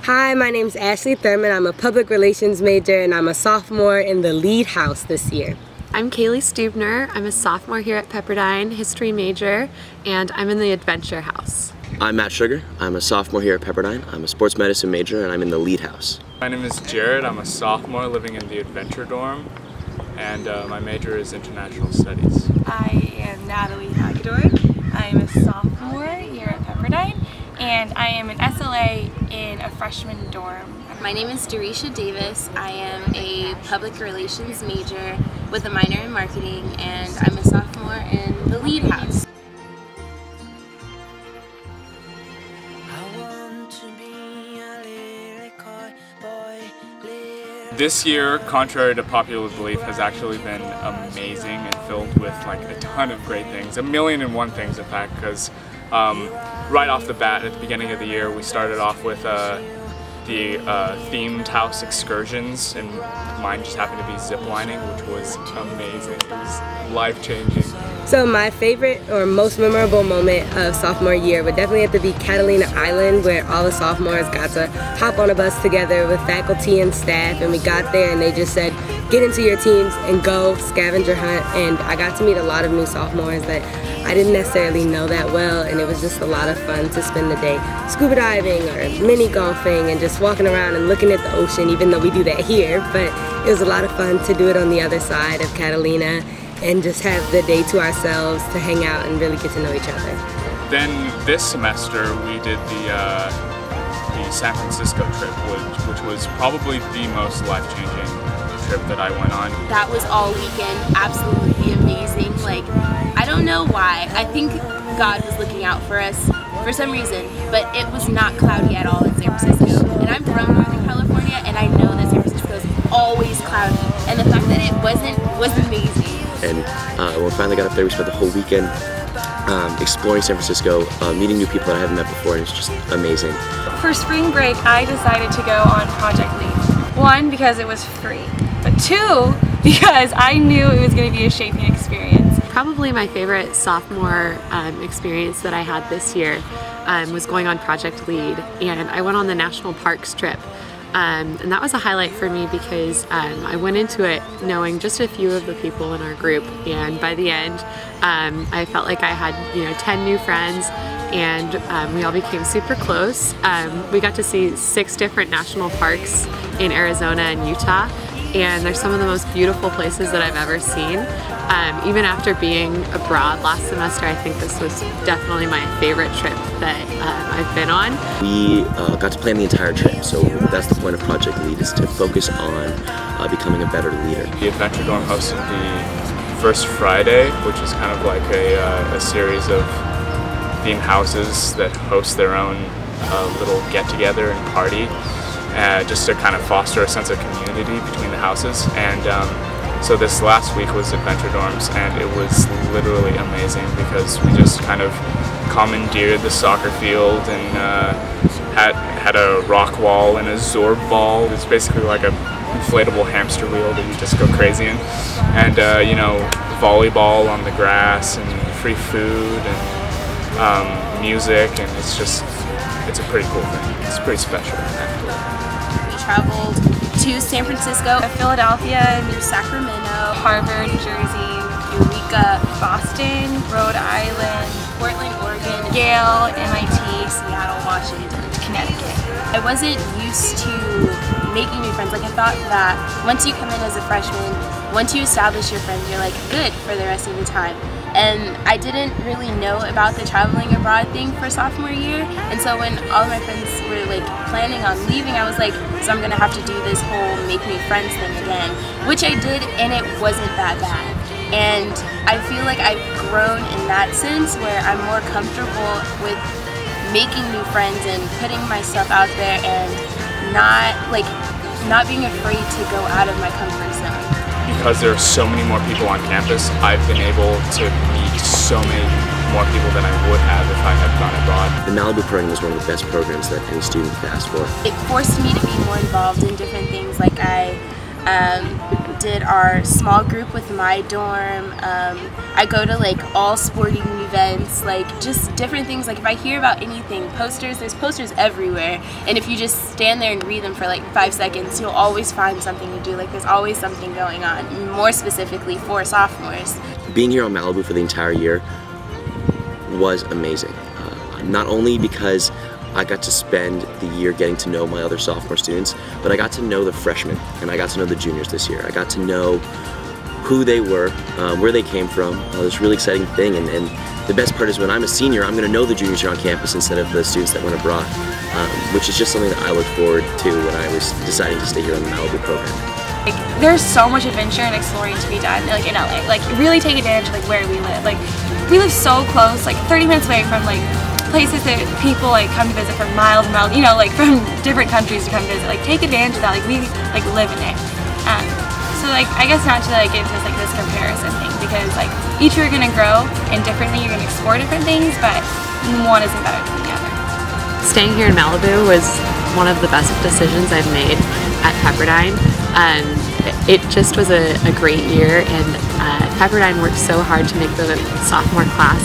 Hi, my name's Ashley Thurman. I'm a public relations major and I'm a sophomore in the lead house this year. I'm Kaylee Stubner. I'm a sophomore here at Pepperdine, history major, and I'm in the adventure house. I'm Matt Sugar. I'm a sophomore here at Pepperdine. I'm a sports medicine major and I'm in the lead house. My name is Jared. I'm a sophomore living in the adventure dorm, and my major is international studies. I am Natalie Hagedorn. I'm a sophomore here at Pepperdine, and I am an SLA in a freshman dorm. My name is Darisha Davis. I am a public relations major with a minor in marketing, and I'm a sophomore in the lead house. This year, contrary to popular belief, has actually been amazing and filled with like a ton of great things. 1,000,001 things, in fact, because right off the bat at the beginning of the year, we started off with the themed house excursions, and mine just happened to be zip lining, which was amazing. It was life-changing. So my favorite or most memorable moment of sophomore year would definitely have to be Catalina Island, where all the sophomores got to hop on a bus together with faculty and staff, and we got there and they just said, get into your teams and go scavenger hunt. And I got to meet a lot of new sophomores that I didn't necessarily know that well, and it was just a lot of fun to spend the day scuba diving or mini golfing and just walking around and looking at the ocean, even though we do that here. But it was a lot of fun to do it on the other side of Catalina and just have the day to ourselves to hang out and really get to know each other. Then this semester we did the San Francisco trip, which was probably the most life-changing trip that I went on. That was all weekend, absolutely amazing. Like, I don't know why. I think God was looking out for us for some reason, but it was not cloudy at all in San Francisco. And I'm from Northern California, and I know that San Francisco is always cloudy. And the fact that it wasn't was amazing. And when we finally got up there, we spent the whole weekend exploring San Francisco, meeting new people that I haven't met before, and it's just amazing. For spring break, I decided to go on Project Lead. One, because it was free, but two, because I knew it was going to be a shaping experience. Probably my favorite sophomore experience that I had this year was going on Project Lead, and I went on the National Parks trip. And that was a highlight for me because I went into it knowing just a few of the people in our group, and by the end I felt like I had 10 new friends, and we all became super close. We got to see 6 different national parks in Arizona and Utah, and they're some of the most beautiful places that I've ever seen. Even after being abroad last semester, I think this was definitely my favorite trip that I've been on. We got to plan the entire trip, so that's the point of Project Lead, is to focus on becoming a better leader. The Adventure Dorm hosted the first Friday, which is kind of like a series of themed houses that host their own little get-together and party, just to kind of foster a sense of community between the houses. And so this last week was Adventure Dorms, and it was literally amazing because we just kind of commandeered the soccer field and had a rock wall and a Zorb ball. It's basically like a inflatable hamster wheel that you just go crazy in. And volleyball on the grass and free food and music, and it's a pretty cool thing. It's pretty special, actually. We traveled to San Francisco, Philadelphia, New Sacramento, Harvard, New Jersey, Eureka, Boston, Rhode Island, Portland, Oregon, Yale, MIT, Seattle, Washington, Connecticut. I wasn't used to making new friends. Like, I thought that once you come in as a freshman, once you establish your friends, you're like good for the rest of the time. And I didn't really know about the traveling abroad thing for sophomore year, and so when all of my friends were like planning on leaving, I was like, so I'm gonna have to do this whole make new friends thing again, which I did, and it wasn't that bad. And I feel like I've grown in that sense, where I'm more comfortable with making new friends and putting myself out there and not being afraid to go out of my comfort zone. Because there are so many more people on campus, I've been able to meet so many more people than I would have if I had gone abroad. The Malibu program was one of the best programs that any student could ask for. It forced me to be more involved in different things. Like, I did our small group with my dorm. I go to like all sporting events, like just different things. Like if I hear about anything, posters, there's posters everywhere. And if you just stand there and read them for like 5 seconds, you'll always find something to do. Like there's always something going on, more specifically for sophomores. Being here on Malibu for the entire year was amazing. Not only because I got to spend the year getting to know my other sophomore students, but I got to know the freshmen and I got to know the juniors this year. I got to know who they were, where they came from, this really exciting thing. And the best part is when I'm a senior, I'm going to know the juniors here on campus instead of the students that went abroad, which is just something that I look forward to when I was deciding to stay here on the Malibu program. Like, there's so much adventure and exploring to be done, like in LA. Like really take advantage of like where we live. Like we live so close, like 30 minutes away from like places that people like come to visit from miles and miles, you know, like from different countries to come visit. Like take advantage of that. Like we like live in it. So like I guess not to like get into like this comparison thing, because like each year you're gonna grow and differently, you're gonna explore different things, but one isn't better than the other. Staying here in Malibu was one of the best decisions I've made at Pepperdine. It just was a great year, and Pepperdine worked so hard to make the sophomore class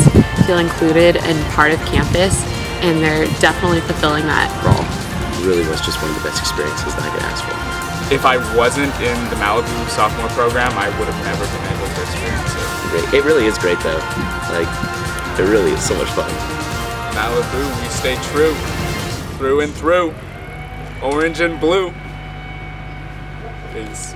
feel included and part of campus, and they're definitely fulfilling that role. It really was just one of the best experiences that I could ask for. If I wasn't in the Malibu sophomore program, I would have never been able to experience it. It really is great though. Like, it really is so much fun. Malibu, we stay true, through and through, orange and blue. Peace.